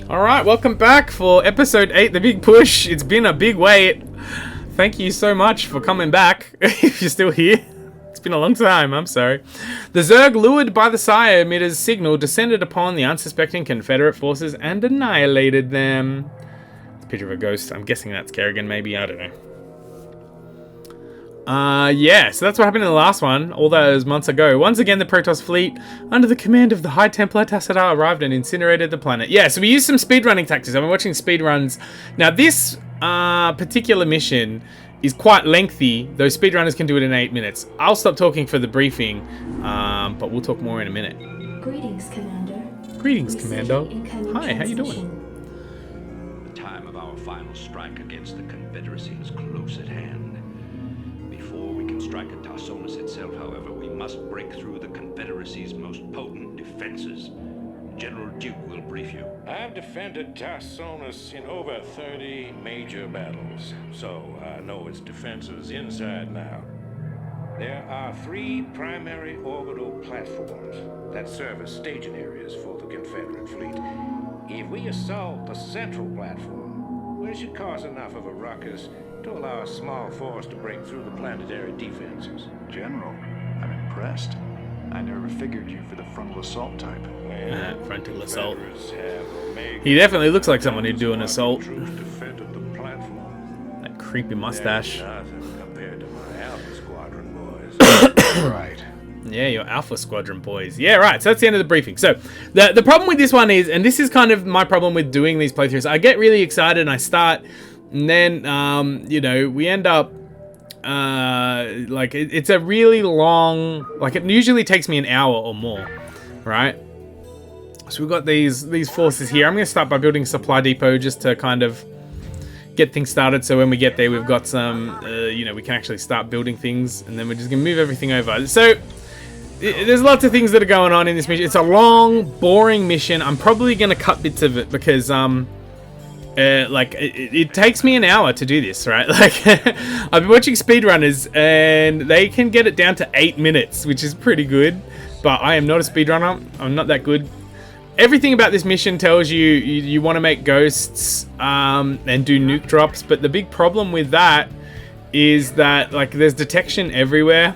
Alright, welcome back for episode 8, The Big Push. It's been a big wait. Thank you so much for coming back, if you're still here. It's been a long time, I'm sorry. The Zerg, lured by the Sire emitter's signal, descended upon the unsuspecting Confederate forces and annihilated them. It's a picture of a ghost. I'm guessing that's Kerrigan, maybe. I don't know. Yeah, so that's what happened in the last one, all those months ago. Once again, the Protoss fleet, under the command of the High Templar Tassadar, arrived and incinerated the planet. Yeah, so we used some speedrunning tactics. I've been watching speedruns. Now, this particular mission is quite lengthy, though speedrunners can do it in 8 minutes. I'll stop talking for the briefing, but we'll talk more in a minute. Greetings, Commander. Greetings, Commander. Hi, how you doing? The time of our final strike against the Confederacy is close at hand. Before we can strike at Tarsonis itself, however, we must break through the Confederacy's most potent defenses. General Duke will brief you. I've defended Tarsonis in over 30 major battles, so I know its defenses inside and out. There are 3 primary orbital platforms that serve as staging areas for the Confederate fleet. If we assault the central platform, we should cause enough of a ruckus to allow a small force to break through the planetary defenses. General, I'm impressed. I never figured you for the frontal assault type. Frontal assault. He definitely looks like someone who'd do an assault. That creepy mustache. Right. Yeah, your Alpha Squadron boys. Yeah, right. So that's the end of the briefing. So the problem with this one is, and this is kind of my problem with doing these playthroughs, I get really excited and I start, and then, you know, we end up, like, it's a really long, like, it usually takes me an hour or more, right? So we've got these forces here. I'm going to start by building a supply depot just to kind of get things started, so when we get there, we've got some, you know, we can actually start building things, and then we're just going to move everything over. So there's lots of things that are going on in this mission. It's a long, boring mission. I'm probably going to cut bits of it because, like, it takes me an hour to do this, right? Like, I've been watching speedrunners, and they can get it down to 8 minutes, which is pretty good, but I am not a speedrunner. I'm not that good. Everything about this mission tells you you want to make ghosts and do nuke drops, but the big problem with that is that, like, there's detection everywhere.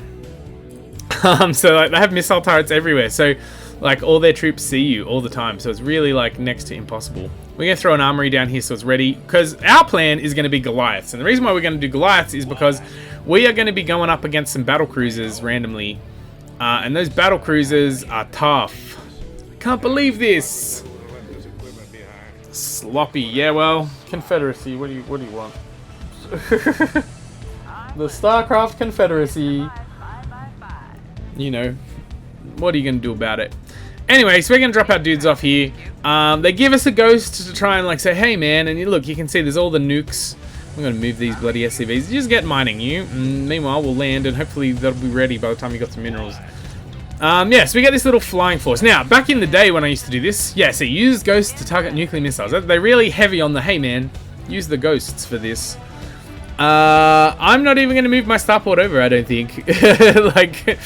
So, like, they have missile turrets everywhere, so, like, all their troops see you all the time, so it's really, like, next to impossible. We're going to throw an armory down here so it's ready, because our plan is going to be Goliaths, and the reason why we're going to do Goliaths is because we are going to be going up against some battle cruisers randomly, and those battle cruisers are tough. Can't believe this. Sloppy. Yeah, well, Confederacy. What do you want? The Starcraft Confederacy. You know, what are you gonna do about it? Anyway, so we're gonna drop our dudes off here. They give us a ghost to try and, like, say, hey man, and look, you can see there's all the nukes. I'm gonna move these bloody SCVs. Just get mining you. And meanwhile, we'll land, and hopefully that'll be ready by the time you got some minerals. Yeah, so we get this little flying force. Now, back in the day when I used to do this, yeah, so use ghosts to target nuclear missiles. They're really heavy on the, hey man, use the ghosts for this. I'm not even going to move my starport over, I don't think. Like,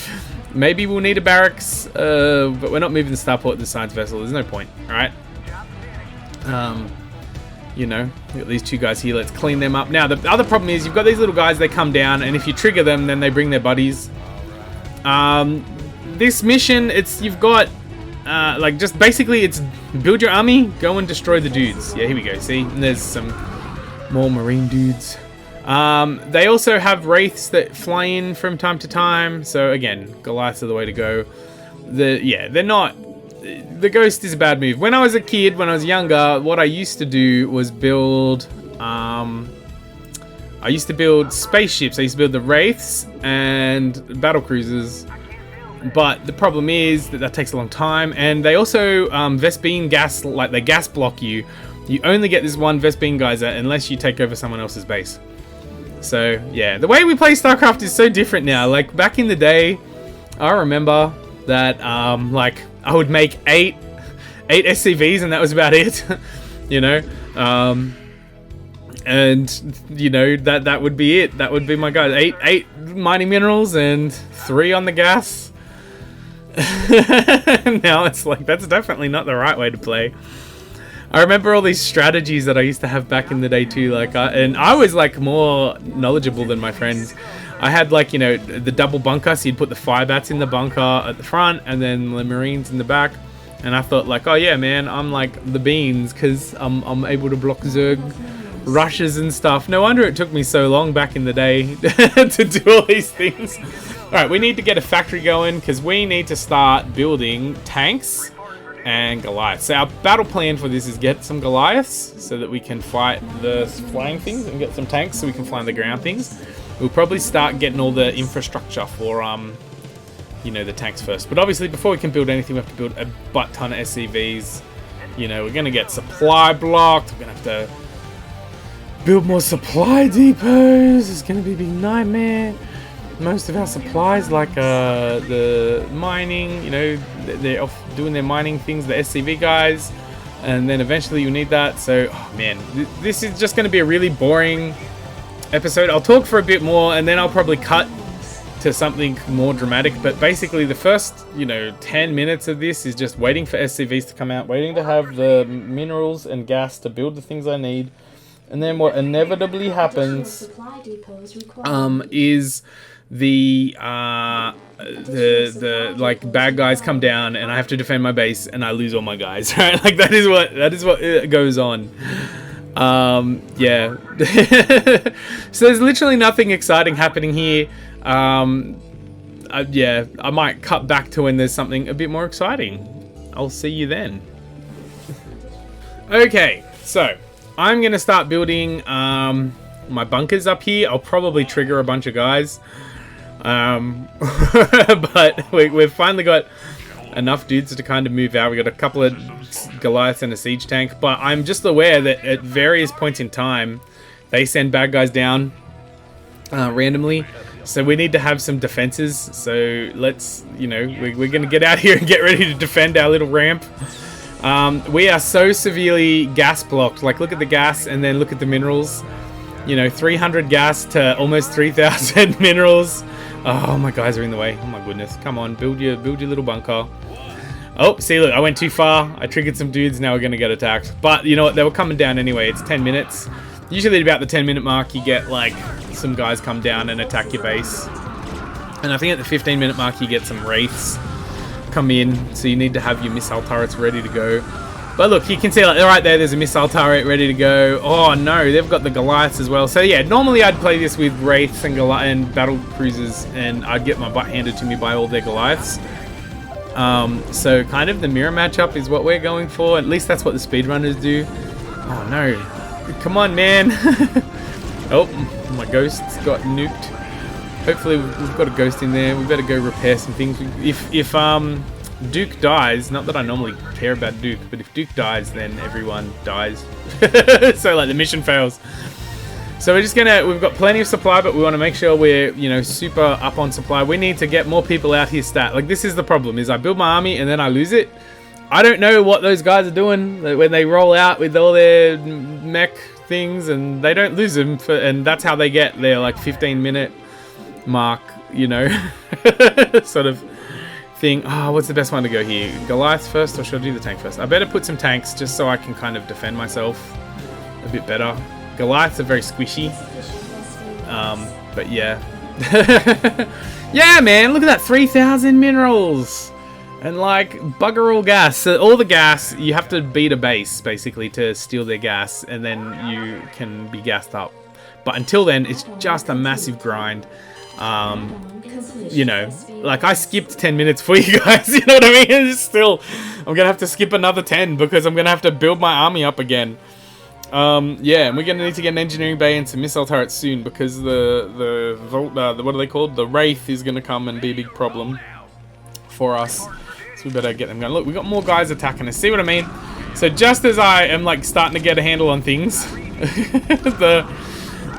maybe we'll need a barracks, but we're not moving the starport to the science vessel. There's no point, alright? You know, we've got these 2 guys here. Let's clean them up. Now, the other problem is you've got these little guys, they come down, and if you trigger them, then they bring their buddies. This mission, you've got, like, just basically it's build your army, go and destroy the dudes. Yeah, here we go, see? And there's some more marine dudes. They also have wraiths that fly in from time to time, so again, Goliaths are the way to go. They're not, the ghost is a bad move. When I was a kid, when I was younger, what I used to do was build, I used to build spaceships. I used to build the wraiths and battle cruisers. But the problem is that takes a long time, and they also Vespene gas, like, they gas block you. You only get this one Vespene geyser unless you take over someone else's base. So yeah, the way we play StarCraft is so different now. Like, back in the day, I remember that like, I would make eight SCVs and that was about it. You know, and you know that would be it. That would be my guys. Eight mining minerals and 3 on the gas. Now it's like, that's definitely not the right way to play. I remember all these strategies that I used to have back in the day too. Like, and I was like more knowledgeable than my friends. I had like, you know, the double bunker, so you'd put the fire bats in the bunker at the front and then the marines in the back. And I thought like, oh yeah, man, I'm like the beans because I'm able to block Zerg rushes and stuff. No wonder it took me so long back in the day to do all these things. All right, we need to get a factory going because we need to start building tanks and Goliaths. So our battle plan for this is get some Goliaths so that we can fight the flying things and get some tanks so we can fly on the ground things. We'll probably start getting all the infrastructure for, you know, the tanks first. But obviously, before we can build anything, we have to build a butt ton of SCVs. You know, we're going to get supply blocked. We're going to have to build more supply depots. It's going to be a big nightmare. Most of our supplies, like the mining, you know, they're off doing their mining things, the SCV guys, and then eventually you need that. So, oh man, this is just going to be a really boring episode. I'll talk for a bit more, and then I'll probably cut to something more dramatic. But basically, the first, you know, 10 minutes of this is just waiting for SCVs to come out, waiting to have the minerals and gas to build the things I need, and then what inevitably happens is the like bad guys come down and I have to defend my base and I lose all my guys, right? Like that is what goes on. Yeah. So there's literally nothing exciting happening here. Yeah, I might cut back to when there's something a bit more exciting. I'll see you then. Okay, so I'm gonna start building my bunkers up here. I'll probably trigger a bunch of guys. But we've finally got enough dudes to kind of move out. We got a couple of Goliaths and a siege tank, but I'm just aware that at various points in time they send bad guys down randomly, so we need to have some defenses. So let's, you know, we're gonna get out here and get ready to defend our little ramp. We are so severely gas blocked. Like, look at the gas and then look at the minerals. You know, 300 gas to almost 3,000 minerals. Oh, my guys are in the way. Oh my goodness. Come on, build your little bunker. Oh, see, look, I went too far. I triggered some dudes. Now we're going to get attacked. But you know what? They were coming down anyway. It's 10 minutes. Usually at about the 10-minute mark, you get, like, some guys come down and attack your base. And I think at the 15-minute mark, you get some wraiths come in. So you need to have your missile turrets ready to go. But look, you can see like right there, there's a missile turret ready to go. Oh no, they've got the Goliaths as well. So yeah, normally I'd play this with Wraiths and battle cruisers, and I'd get my butt handed to me by all their Goliaths. So kind of the mirror matchup is what we're going for. At least that's what the speedrunners do. Oh no, come on, man. Oh, my ghost's got nuked. Hopefully we've got a ghost in there. We better go repair some things. If Duke dies, not that I normally care about Duke, but if Duke dies, then everyone dies. So like the mission fails. So we're just we've got plenty of supply, but we want to make sure we're, you know, super up on supply. We need to get more people out here stat. Like, this is the problem, is I build my army and then I lose it. I don't know what those guys are doing when they roll out with all their mech things, and they don't lose them, and that's how they get their like 15-minute mark, you know, sort of thing. Oh, what's the best one to go here? Goliath first, or should I do the tank first? I better put some tanks just so I can kind of defend myself a bit better. Goliaths are very squishy. But yeah. Yeah, man, look at that, 3,000 minerals. And like, bugger all gas. So all the gas, you have to beat a base, basically, to steal their gas, and then you can be gassed up. But until then, it's just a massive grind. You know, like I skipped 10 minutes for you guys, you know what I mean? It's still, I'm gonna have to skip another 10 because I'm gonna have to build my army up again. Yeah, and we're gonna need to get an engineering bay and some missile turrets soon because the what are they called? The Wraith is gonna come and be a big problem for us. So we better get them going. Look, we got more guys attacking us. See what I mean? So just as I am like starting to get a handle on things,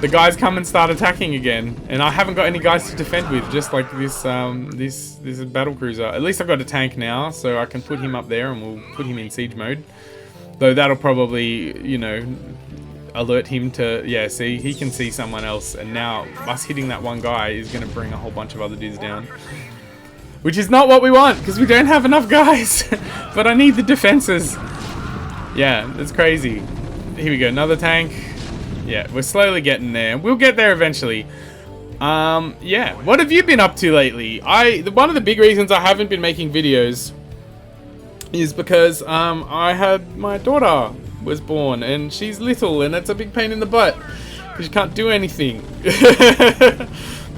the guys come and start attacking again, and I haven't got any guys to defend with. Just like this this battle cruiser. At least I've got a tank now, so I can put him up there, and we'll put him in siege mode. Though that'll probably, you know, alert him to, yeah, see, he can see someone else, and now us hitting that one guy is going to bring a whole bunch of other dudes down. Which is not what we want, because we don't have enough guys. But I need the defenses. Yeah, it's crazy. Here we go, another tank. Yeah, we're slowly getting there. We'll get there eventually. Yeah, what have you been up to lately? One of the big reasons I haven't been making videos is because I had my daughter was born and she's little and it's a big pain in the butt. She can't do anything.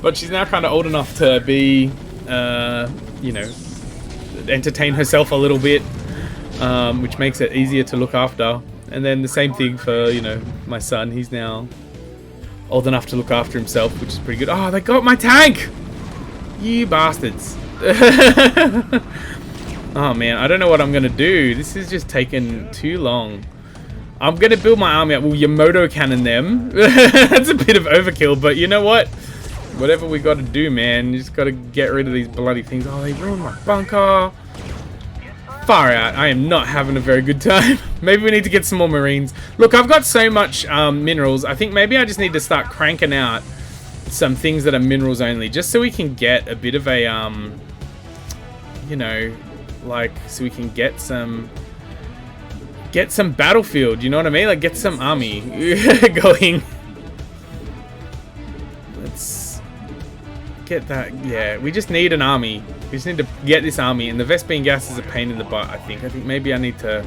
But she's now kind of old enough to be, you know, entertain herself a little bit, which makes it easier to look after. And then the same thing for, you know, my son. He's now old enough to look after himself, which is pretty good. Oh, they got my tank! You bastards. Oh man, I don't know what I'm gonna do. This is just taking too long. I'm gonna build my army up. Well, Yamoto cannon them. That's a bit of overkill, but you know what? Whatever we gotta do, man. You just gotta get rid of these bloody things. Oh, they ruined my bunker. Far out. I am not having a very good time. Maybe we need to get some more marines. Look, I've got so much minerals. I think maybe I just need to start cranking out some things that are minerals only, just so we can get a bit of a, you know, like, so we can get some battlefield, you know what I mean? Like, get some army going. Let's get that. Yeah, we just need an army. We just need to get this army, and the Vespene gas is a pain in the butt, I think. I think maybe I need to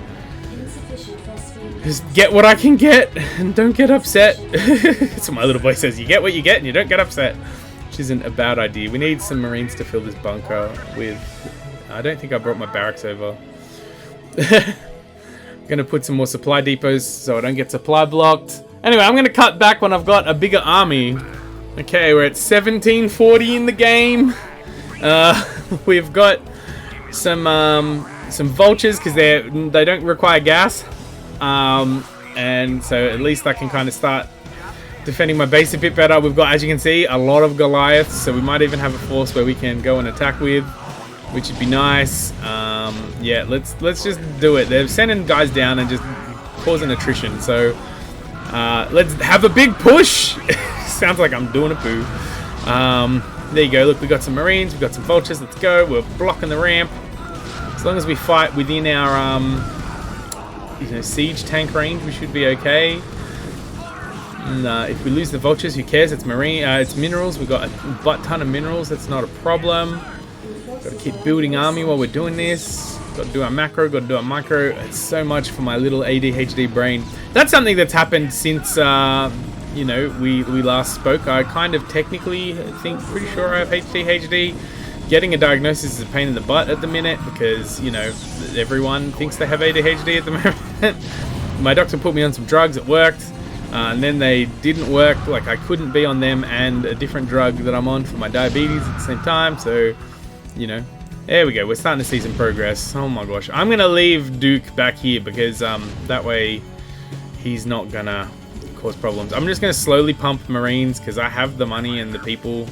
just get what I can get and don't get upset. That's what my little boy says. You get what you get and you don't get upset. Which isn't a bad idea. We need some marines to fill this bunker with. I don't think I brought my barracks over. I'm gonna put some more supply depots so I don't get supply blocked. Anyway, I'm gonna cut back when I've got a bigger army. Okay, we're at 1740 in the game. We've got some vultures because they don't require gas, and so at least I can kind of start defending my base a bit better. We've got, as you can see, a lot of Goliaths, so we might even have a force where we can go and attack with, which would be nice. Yeah, let's just do it. They're sending guys down and just causing attrition, so let's have a big push. Sounds like I'm doing a poo. There you go. Look, we got some marines, we got some vultures. Let's go. We're blocking the ramp. As long as we fight within our you know, siege tank range, we should be okay. And, if we lose the vultures, who cares? It's marine. It's minerals. We've got a butt ton of minerals. That's not a problem. Got to keep building army while we're doing this. Got to do our macro. Got to do our micro. It's so much for my little ADHD brain. That's something that's happened since you know, we last spoke. I kind of technically think, pretty sure I have ADHD. Getting a diagnosis is a pain in the butt at the minute because, you know, everyone thinks they have ADHD at the moment. My doctor put me on some drugs. It worked. And then they didn't work. Like, I couldn't be on them and a different drug that I'm on for my diabetes at the same time. So, you know, there we go. We're starting to see some progress. Oh my gosh. I'm going to leave Duke back here because that way he's not going to cause problems. I'm just going to slowly pump Marines because I have the money and the people.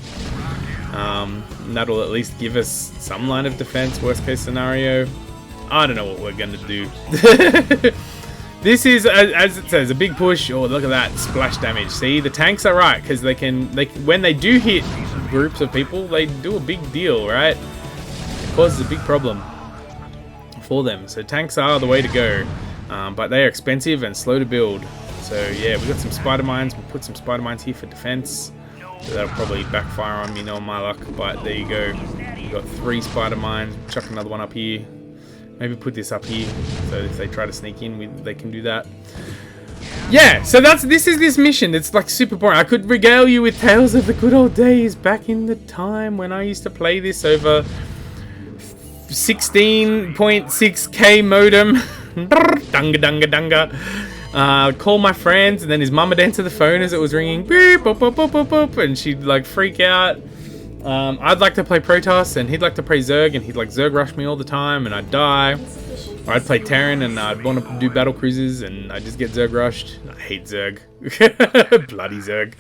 And that'll at least give us some line of defense, worst case scenario. I don't know what we're going to do. This is, as it says, a big push. Oh, look at that splash damage. See, the tanks are right because they can when they do hit groups of people, they do a big deal, right? It causes a big problem for them. So tanks are the way to go, but they are expensive and slow to build. So yeah, we got some spider mines. We'll put some spider mines here for defense. So that'll probably backfire on me, no my luck. But there you go. We've got 3 spider mines. Chuck another one up here. Maybe put this up here, so if they try to sneak in, they can do that. Yeah, so this is this mission. It's like super boring. I could regale you with tales of the good old days back in the time when I used to play this over 16.6K modem. Dunga dunga dunga. Call my friends, and then his mum would answer the phone as it was ringing. Beep, boop, boop, boop, boop, boop, and she'd like freak out. I'd like to play Protoss, and he'd like to play Zerg, and he'd like Zerg rush me all the time, and I'd die. Or I'd play Terran, and I'd want to do battle cruises, and I'd just get Zerg rushed. I hate Zerg. Bloody Zerg.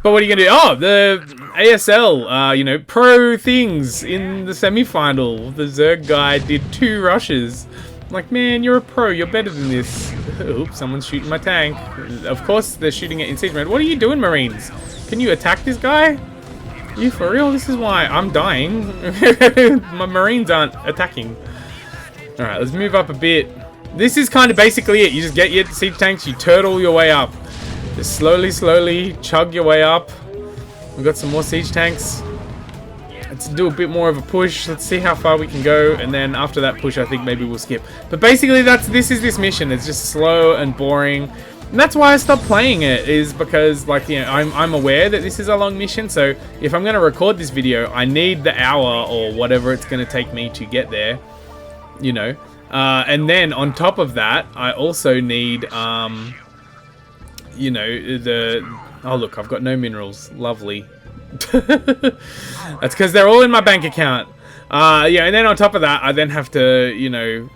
But what are you going to do? Oh, the ASL, you know, pro things in the semi-final. The Zerg guy did 2 rushes. I'm like, man, you're a pro. You're better than this. Oops, someone's shooting my tank. Of course, they're shooting it in siege mode. What are you doing, Marines? Can you attack this guy? You for real? This is why I'm dying. My Marines aren't attacking. Alright, let's move up a bit. This is kind of basically it. You just get your siege tanks, you turtle your way up. Just slowly chug your way up. We've got some more siege tanks. Let's do a bit more of a push. Let's see how far we can go, and then after that push, I think maybe we'll skip. But basically, this is this mission. It's just slow and boring, and that's why I stopped playing it. Is because, like, you know, I'm aware that this is a long mission. So if I'm gonna record this video, I need the hour or whatever it's gonna take me to get there. You know, and then on top of that, I also need, you know, oh look, I've got no minerals. Lovely. That's because they're all in my bank account. Yeah, and then on top of that, I then have to, you know,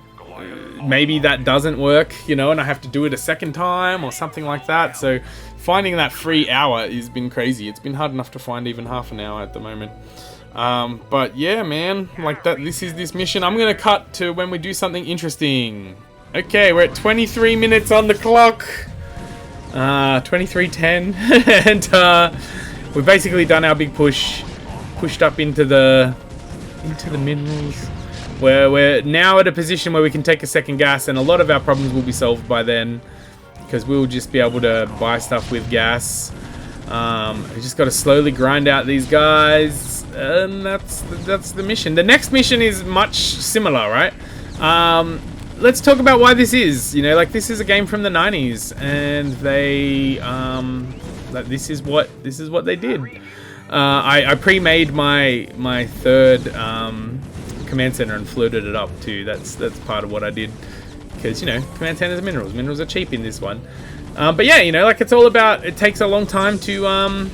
maybe that doesn't work, you know, and I have to do it a second time or something like that. So finding that free hour has been crazy. It's been hard enough to find even half an hour at the moment. But yeah, man, like that. This is this mission. I'm gonna cut to when we do something interesting. Okay, we're at 23 minutes on the clock. 23:10, and we've basically done our big push, pushed up into the minerals. We're now at a position where we can take a second gas, and a lot of our problems will be solved by then, because we'll just be able to buy stuff with gas. We just got to slowly grind out these guys, and that's the mission. The next mission is much similar, right? Let's talk about why this is. You know, like, this is a game from the 90s, and they like, this is what they did. I pre-made my third command center and floated it up too. That's part of what I did, because, you know, command centers are minerals. Minerals are cheap in this one. But yeah, you know, like, it's all about, it takes a long time to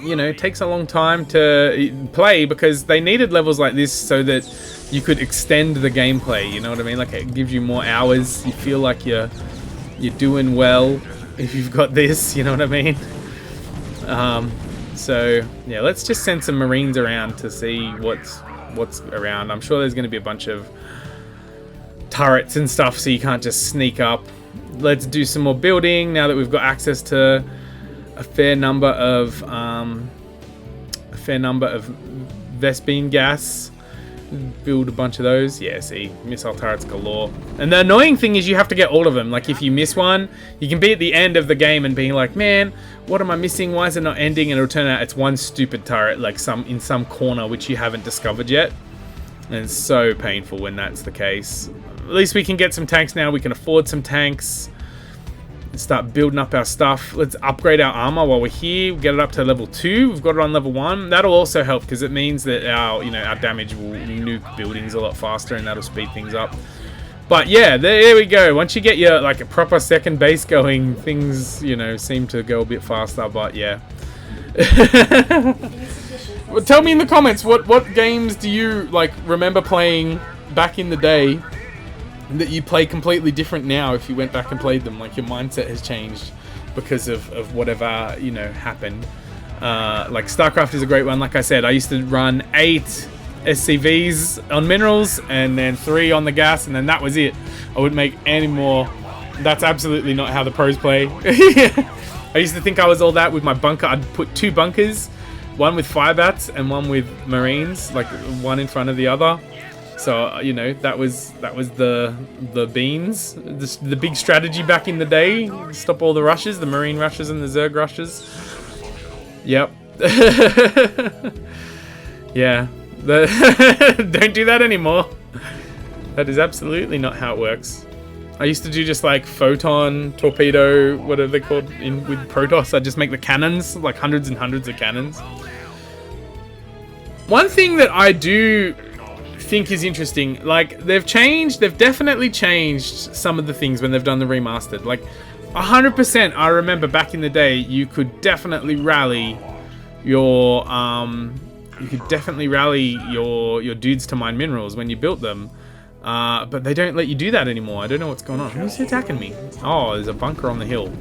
you know, it takes a long time to play, because they needed levels like this so that you could extend the gameplay, you know what I mean? Like, it gives you more hours. You feel like you're doing well if you've got this, you know what I mean? So yeah, let's just send some Marines around to see what's around. I'm sure there's going to be a bunch of turrets and stuff, so you can't just sneak up. Let's do some more building now that we've got access to a fair number of Vespene gas. Build a bunch of those. Yeah, see, missile turrets galore. And the annoying thing is you have to get all of them. Like, if you miss one, you can be at the end of the game and being like, man, what am I missing? Why is it not ending? And it'll turn out it's one stupid turret, like in some corner which you haven't discovered yet. And it's so painful when that's the case. At least we can get some tanks now. We can afford some tanks. Start building up our stuff. Let's upgrade our armor while we're here. We'll get it up to level 2. We've got it on level 1. That'll also help, because it means that our damage will nuke buildings a lot faster, and that'll speed things up. But yeah, there we go. Once you get your, like, a proper second base going, things, you know, seem to go a bit faster. But yeah. Well, tell me in the comments, what games do you, like, remember playing back in the day that you play completely different now if you went back and played them? Like, your mindset has changed because of whatever, you know, happened. Like, Starcraft is a great one. Like I said, I used to run 8 SCVs on minerals and then 3 on the gas, and then that was it. I wouldn't make any more. That's absolutely not how the pros play. I used to think I was all that with my bunker. I'd put 2 bunkers, one with fire bats and one with marines, like one in front of the other. So, you know, that was the beans, the big strategy back in the day. Stop all the rushes, the marine rushes and the zerg rushes. Yep. Yeah. Don't do that anymore. That is absolutely not how it works. I used to do just like photon, torpedo, what are they called with Protoss? I'd just make the cannons, like hundreds and hundreds of cannons. One thing that I do think is interesting, like, they've definitely changed some of the things when they've done the remastered. Like, 100%, I remember back in the day, you could definitely rally your dudes to mine minerals when you built them. But they don't let you do that anymore. I don't know what's going on. Who's attacking me? Oh, there's a bunker on the hill.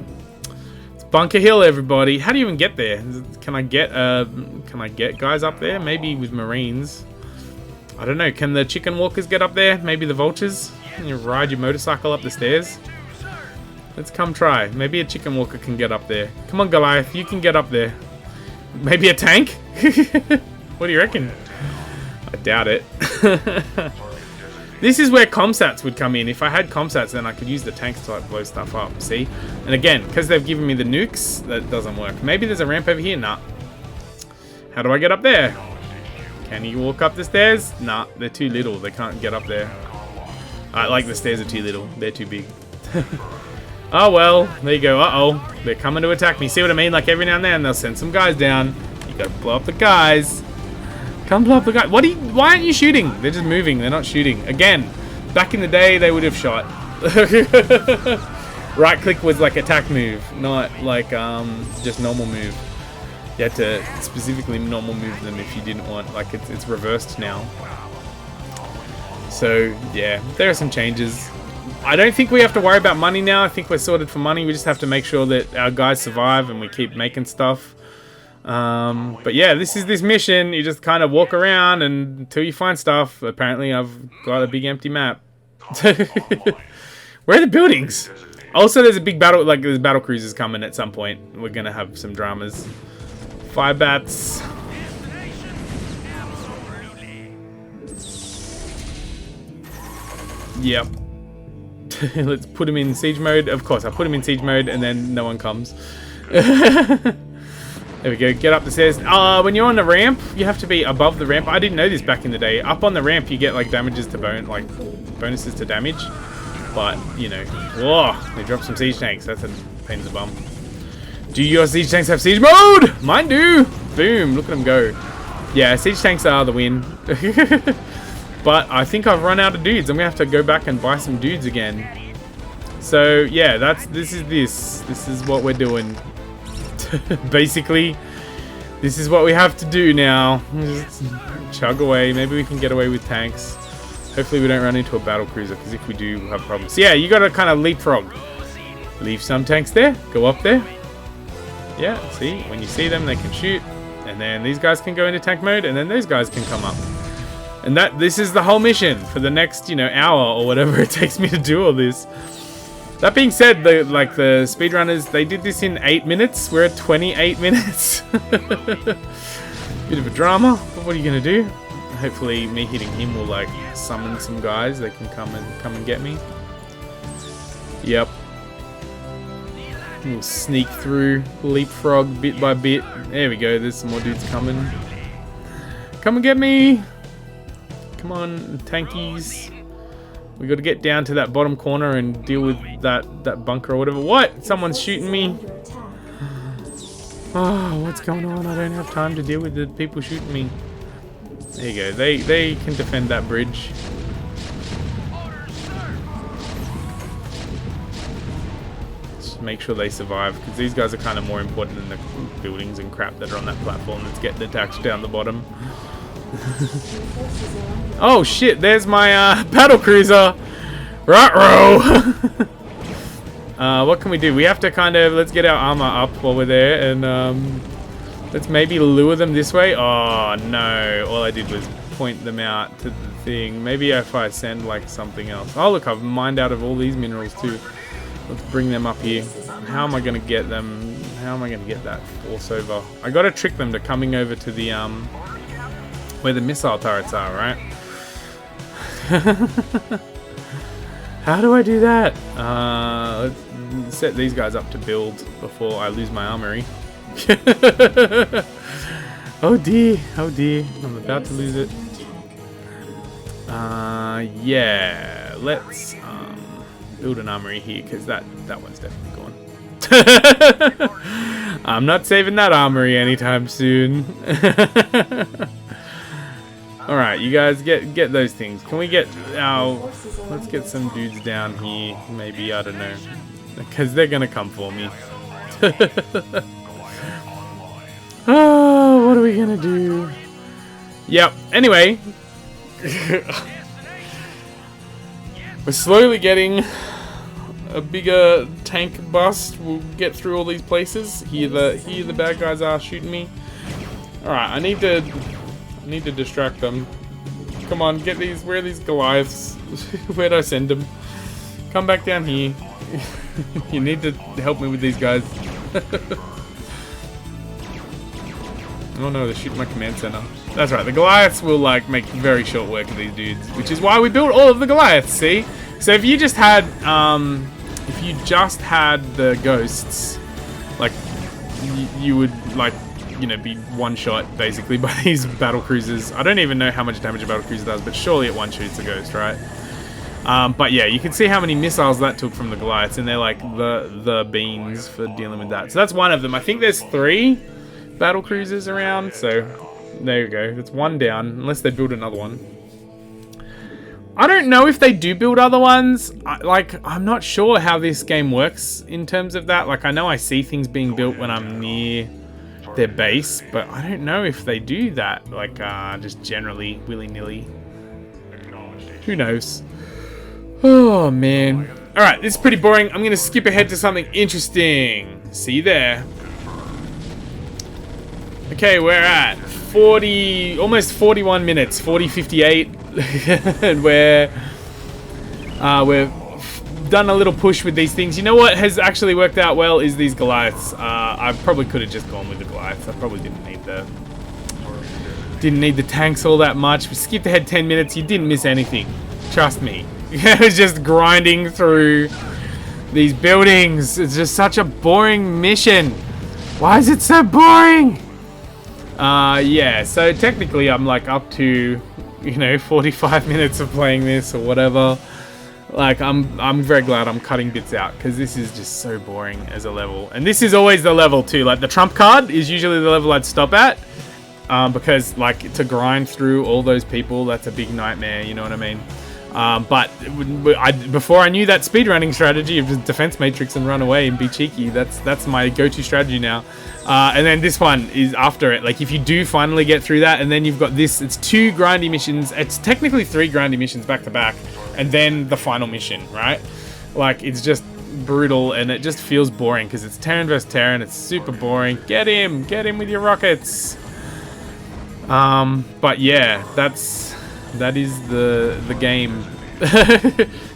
It's Bunker Hill, everybody. How do you even get there? Can I get guys up there? Maybe with marines. I don't know. Can the chicken walkers get up there? Maybe the vultures? Can you ride your motorcycle up the stairs? Let's come try. Maybe a chicken walker can get up there. Come on, Goliath. You can get up there. Maybe a tank? What do you reckon? I doubt it. This is where comsats would come in. If I had comsats, then I could use the tanks to like blow stuff up, see? And again, because they've given me the nukes, that doesn't work. Maybe there's a ramp over here? Nah. How do I get up there? Can you walk up the stairs? Nah, they're too little. They can't get up there. Like the stairs are too little. They're too big. Oh well, there you go. Uh-oh. They're coming to attack me. See what I mean? Like every now and then they'll send some guys down. You gotta blow up the guys. Come blow up the guy. Why aren't you shooting? They're just moving. They're not shooting. Again, back in the day, they would have shot. Right click was like attack move, not like just normal move. You had to specifically normal move them if you didn't want. Like it's reversed now. So yeah, there are some changes. I don't think we have to worry about money now. I think we're sorted for money. We just have to make sure that our guys survive and we keep making stuff. But yeah, this is this mission. You just kind of walk around and until you find stuff. Apparently I've got a big empty map. Where are the buildings? Also, there's a big battle, like there's battle cruisers coming at some point. We're gonna have some dramas. Fire bats. Yep. Let's put him in siege mode. Of course, I put him in siege mode and then no one comes. There we go, get up the stairs. When you're on the ramp, you have to be above the ramp. I didn't know this back in the day. Up on the ramp, you get like damages to bonuses to damage. But, you know, whoa, they dropped some siege tanks. That's a pain in the bum. Do your siege tanks have siege mode? Mine do. Boom, look at them go. Yeah, siege tanks are the win. But I think I've run out of dudes. I'm gonna have to go back and buy some dudes again. So yeah, this is what we're doing. Basically, this is what we have to do now. Just chug away. Maybe we can get away with tanks. Hopefully we don't run into a battle cruiser, because if we do, we'll have problems. So yeah, you gotta kind of leapfrog. Leave some tanks there. Go up there. Yeah, see? When you see them, they can shoot. And then these guys can go into tank mode, and then those guys can come up. And this is the whole mission for the next, you know, hour or whatever it takes me to do all this. That being said, the speedrunners, they did this in 8 minutes. We're at 28 minutes. Bit of a drama, but what are you gonna do? Hopefully me hitting him will like summon some guys. They can come and get me. Yep. We'll sneak through, leapfrog bit by bit. There we go, there's some more dudes coming. Come and get me! Come on, tankies. We got to get down to that bottom corner and deal with that bunker or whatever. What? Someone's shooting me. Oh, what's going on? I don't have time to deal with the people shooting me. There you go. They can defend that bridge. Just make sure they survive, because these guys are kind of more important than the buildings and crap that are on that platform that's getting attacked down the bottom. Oh shit, there's my battle cruiser. Ruh-roh. What can we do? We have to kind of, let's get our armor up while we're there, and let's maybe lure them this way. Oh no, all I did was point them out to the thing. Maybe if I send like something else. Oh look, I've mined out of all these minerals too. Let's bring them up here. How am I gonna get them? How am I gonna get that force over? I gotta trick them to coming over to the where the missile turrets are, right? How do I do that? Let's set these guys up to build before I lose my armory. Oh dear, I'm about to lose it. Yeah, let's build an armory here, because that one's definitely gone. I'm not saving that armory anytime soon. Alright, you guys get those things. Can we get our... Let's get some dudes down here. Maybe, I don't know. Because they're going to come for me. Oh, what are we going to do? Yep, anyway. We're slowly getting a bigger tank bust. We'll get through all these places. Here the bad guys are shooting me. Alright, I need to distract them. Come on, get these. Where are these Goliaths? Where'd I send them? Come back down here. You need to help me with these guys. Oh no, they're shooting my command center. That's right, the Goliaths will like make very short work of these dudes, which is why we built all of the Goliaths, see? So if you just had the ghosts, like, you would, like, you know, be one shot basically by these battle cruisers. I don't even know how much damage a battle cruiser does, but surely it one shoots a ghost, right? But yeah, you can see how many missiles that took from the Goliaths, and they're like the beans for dealing with that. So that's one of them. I think there's 3 battle cruisers around, so there you go. That's one down, unless they build another one. I don't know if they do build other ones. I'm not sure how this game works in terms of that. Like, I know I see things being built when I'm near their base, but I don't know if they do that, like, just generally, willy-nilly. Who knows? Oh, man. Alright, this is pretty boring. I'm going to skip ahead to something interesting. See you there. Okay, we're at 40, almost 41 minutes, 40:58. And we've done a little push with these things. You know what has actually worked out well is these Goliaths. I probably could have just gone with the Goliaths. I probably didn't need the tanks all that much. We skipped ahead 10 minutes. You didn't miss anything. Trust me. It was just grinding through these buildings. It's just such a boring mission. Why is it so boring? Yeah, so technically I'm like up to, you know, 45 minutes of playing this or whatever. Like, I'm very glad I'm cutting bits out, because this is just so boring as a level. And this is always the level too. Like, the trump card is usually the level I'd stop at, because like, to grind through all those people, that's a big nightmare, you know what I mean? But before I knew that speedrunning strategy of just defense matrix and run away and be cheeky, that's my go-to strategy now. And then this one is after it. Like, if you do finally get through that, and then you've got this, it's 2 grindy missions. It's technically 3 grindy missions back to back, and then the final mission, right? Like, it's just brutal, and it just feels boring because it's Terran versus Terran. It's super boring. Get him with your rockets. But yeah, that is the game.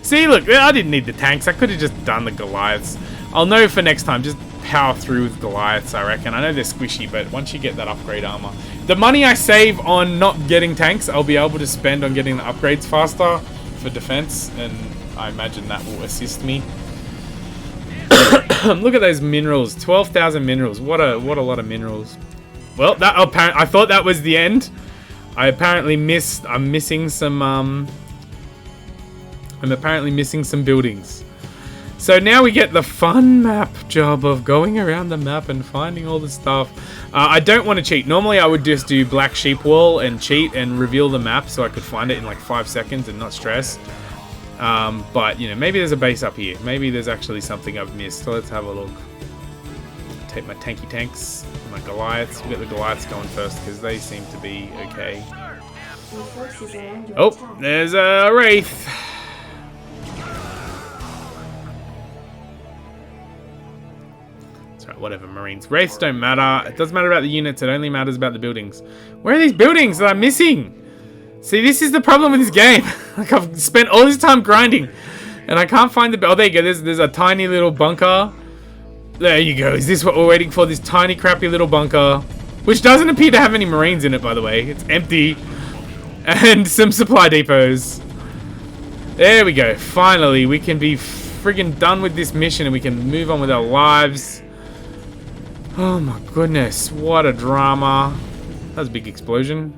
See, look, I didn't need the tanks. I could have just done the Goliaths. I'll know for next time. Just power through with Goliaths, I reckon. I know they're squishy, but once you get that upgrade armor, the money I save on not getting tanks, I'll be able to spend on getting the upgrades faster for defense, and I imagine that will assist me. Look at those minerals. 12,000 minerals. What a lot of minerals. Well, I thought that was the end. I'm apparently missing some buildings. So now we get the fun map job of going around the map and finding all the stuff. I don't want to cheat. Normally I would just do black sheep wall and cheat and reveal the map so I could find it in like 5 seconds and not stress. But, you know, maybe there's a base up here. Maybe there's actually something I've missed. So let's have a look. Take my tanky tanks, my Goliaths. We'll get the Goliaths going first because they seem to be okay. Oh, there's a Wraith. Whatever, Marines. Wraiths don't matter. It doesn't matter about the units. It only matters about the buildings. Where are these buildings that I'm missing? See, this is the problem with this game. Like, I've spent all this time grinding, and I can't find the... Oh, there you go. There's a tiny little bunker. There you go. Is this what we're waiting for? This tiny, crappy little bunker, which doesn't appear to have any Marines in it, by the way. It's empty. And some supply depots. There we go. Finally, we can be friggin' done with this mission, and we can move on with our lives. Oh my goodness, what a drama. That was a big explosion.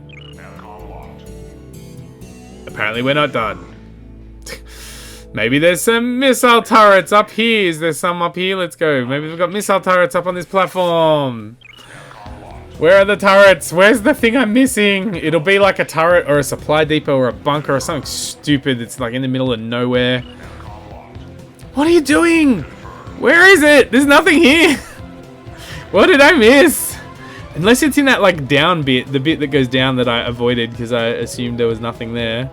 Apparently we're not done. Maybe there's some missile turrets up here. Is there some up here? Let's go. Maybe we've got missile turrets up on this platform. Where are the turrets? Where's the thing I'm missing? It'll be like a turret or a supply depot or a bunker or something stupid that's like in the middle of nowhere. What are you doing? Where is it? There's nothing here. What did I miss? Unless it's in that like down bit, the bit that goes down that I avoided because I assumed there was nothing there.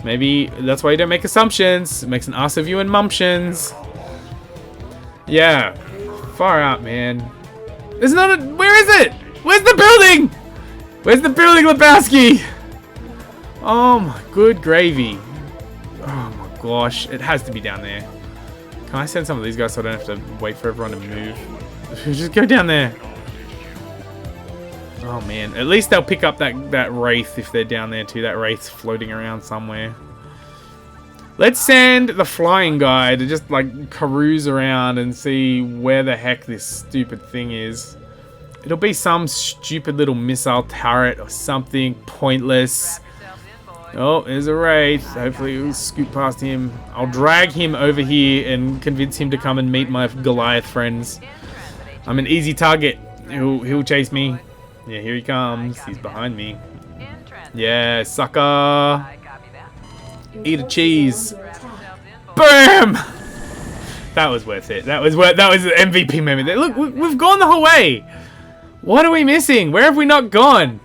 Maybe that's why you don't make assumptions. It makes an ass of you and mumptions. Yeah, far out, man. There's not a... Where is it? Where's the building? Where's the building, Lebowski? Oh my good gravy. Oh my gosh, it has to be down there. Can I send some of these guys so I don't have to wait for everyone to move? Just go down there. Oh man, at least they'll pick up that wraith if they're down there too. That wraith's floating around somewhere. Let's send the flying guy to just like carouse around and see where the heck this stupid thing is. It'll be some stupid little missile turret or something pointless. Oh, there's a wraith. Hopefully we'll scoot past him. I'll drag him over here and convince him to come and meet my Goliath friends. I'm an easy target. He'll chase me. Yeah, here he comes. He's behind me. Yeah, sucker. Eat a cheese. Boom! That was worth it. That was the MVP moment. Look, we've gone the whole way. What are we missing? Where have we not gone?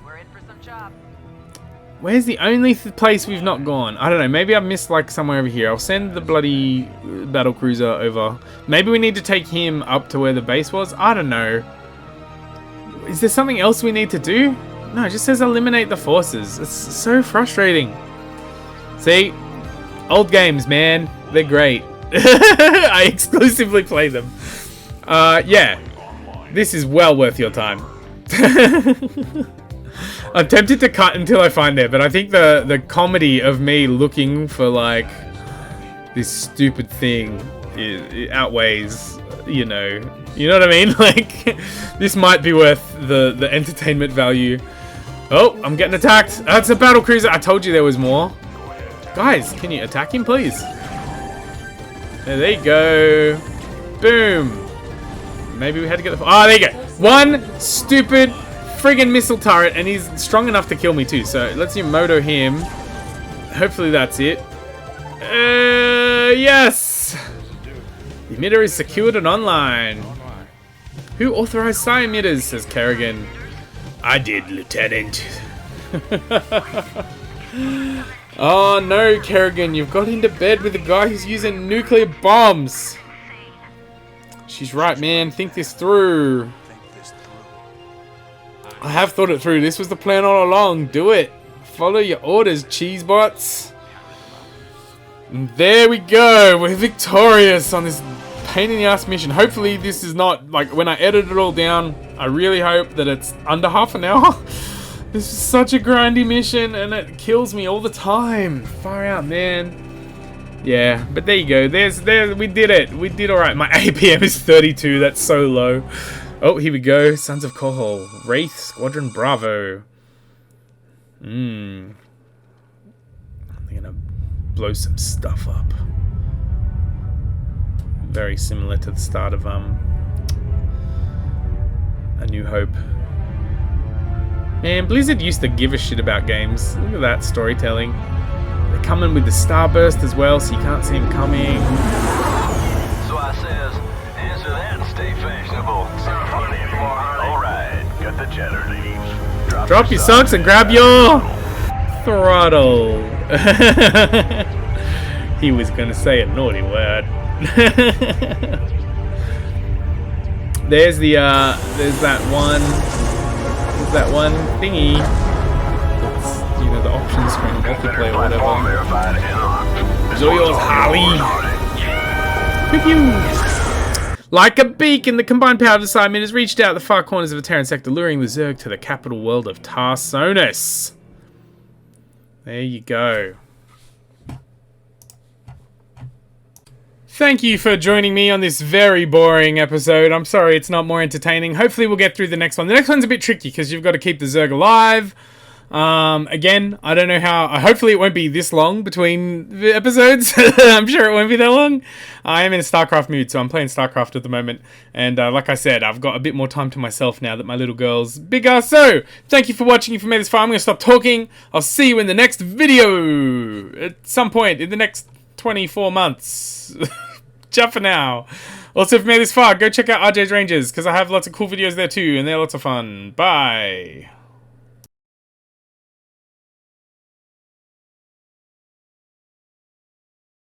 Where's the only place we've not gone? I don't know. Maybe I've missed like somewhere over here. I'll send the bloody battle cruiser over. Maybe we need to take him up to where the base was. I don't know. Is there something else we need to do? No, it just says eliminate the forces. It's so frustrating. See? Old games, man. They're great. I exclusively play them. Yeah. This is well worth your time. I'm tempted to cut until I find it, but I think the comedy of me looking for like this stupid thing it outweighs, you know what I mean? Like, this might be worth the entertainment value. Oh, I'm getting attacked. That's a battle cruiser. I told you there was more. Guys, can you attack him, please? There you go. Boom. Maybe we had to get the... Oh, there you go. One stupid friggin' missile turret, and he's strong enough to kill me too. So let's moto him. Hopefully that's it. Yes. The emitter is secured and online. Who authorized psi emitters? Says Kerrigan. I did, Lieutenant. Oh no, Kerrigan, you've got into bed with a guy who's using nuclear bombs. She's right, man. Think this through. I have thought it through. This was the plan all along. Do it. Follow your orders, cheesebots. And there we go. We're victorious on this pain in the ass mission. Hopefully this is not, like, when I edit it all down, I really hope that it's under half an hour. This is such a grindy mission and it kills me all the time. Far out, man. Yeah, but there you go. We did it. We did alright. My APM is 32. That's so low. Oh, here we go. Sons of Kohol. Wraith, Squadron Bravo. They're gonna blow some stuff up. Very similar to the start of A New Hope. Man, Blizzard used to give a shit about games. Look at that storytelling. They're coming with the Starburst as well, so you can't see them coming. So I says, answer that and stay fashionable. Alright, got the cheddar leaves. Drop your socks and grab your throttle. He was gonna say a naughty word. There's that one thingy. It's, the option screen, multiplayer, whatever. It's all yours, Harley. Pew pew. Like a beacon, the combined power of the Cybermen has reached out the far corners of the Terran sector, luring the Zerg to the capital world of Tarsonis. There you go. Thank you for joining me on this very boring episode. I'm sorry it's not more entertaining. Hopefully we'll get through the next one. The next one's a bit tricky because you've got to keep the Zerg alive. Again, I don't know how... hopefully it won't be this long between the episodes. I'm sure it won't be that long. I am in a Starcraft mood, so I'm playing Starcraft at the moment. And like I said, I've got a bit more time to myself now that my little girl's bigger. So, thank you for watching. If you made this far, I'm going to stop talking. I'll see you in the next video. At some point in the next 24 months. Ciao for now. Also, if you made this far, go check out Arjade's Rangers, because I have lots of cool videos there too, and they're lots of fun. Bye.